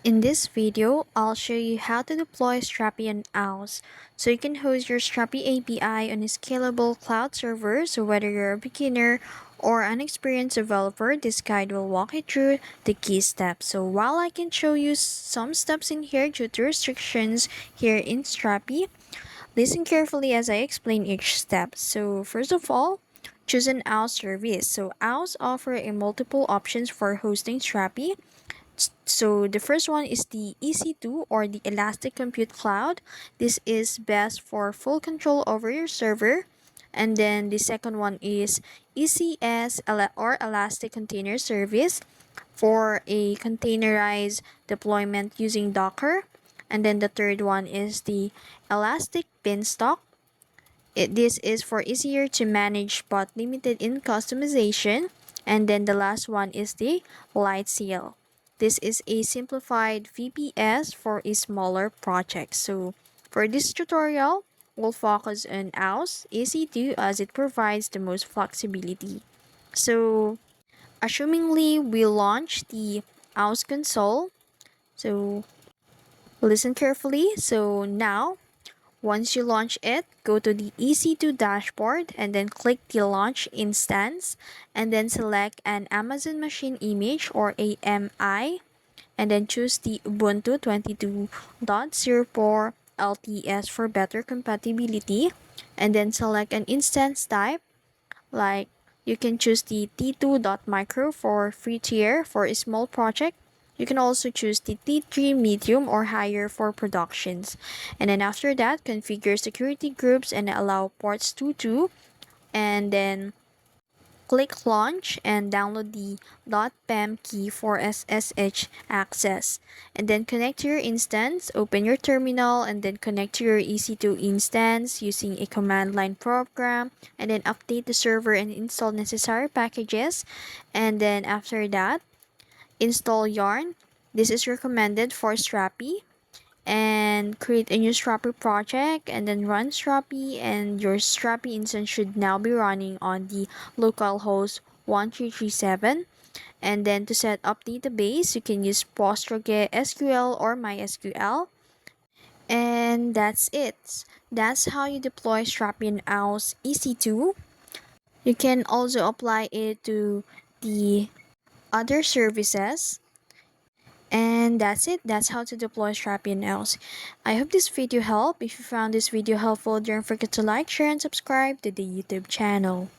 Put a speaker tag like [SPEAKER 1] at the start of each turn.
[SPEAKER 1] In this video, I'll show you how to deploy Strapi on AWS so you can host your Strapi API on a scalable cloud server. So whether you're a beginner or an experienced developer, this guide will walk you through the key steps. So while I can show you some steps in here due to restrictions here in Strapi, listen carefully as I explain each step. So first of all, choose an AWS service. So AWS offer a multiple options for hosting Strapi. So the first one is the EC2 or the Elastic Compute Cloud. This is best for full control over your server. And then the second one is or Elastic Container Service for a containerized deployment using Docker. And then the third one is the Elastic Beanstalk. This is for easier to manage but limited in customization. And then the last one is the Light Seal. This is a simplified VPS for a smaller project. So for this tutorial, we'll focus on AWS EC2 as it provides the most flexibility. So assumingly we launch the AWS console. So listen carefully. So now once you launch it, go to the EC2 dashboard and then click the launch instance and then select an Amazon Machine Image or AMI and then choose the Ubuntu 22.04 LTS for better compatibility and then select an instance type like you can choose the T2.micro for free tier for a small project. You can also choose the T3 medium or higher for productions. And then after that, configure security groups and allow ports to 2. And then click launch and download the .pem key for SSH access. And then connect to your instance, open your terminal, and then connect to your EC2 instance using a command line program. And then update the server and install necessary packages. And then after that, install Yarn. This is recommended for Strapi and create a new Strapi project and then run Strapi, and your Strapi instance should now be running on the localhost 1337. And then to set up database, you can use PostgreSQL or MySQL. And that's it. That's how you deploy Strapi in AWS EC2. You can also apply it to the other services. And that's it. That's how to deploy Strapi and else. I hope this video helped. If you found this video helpful, don't forget to like, share, and subscribe to the YouTube channel.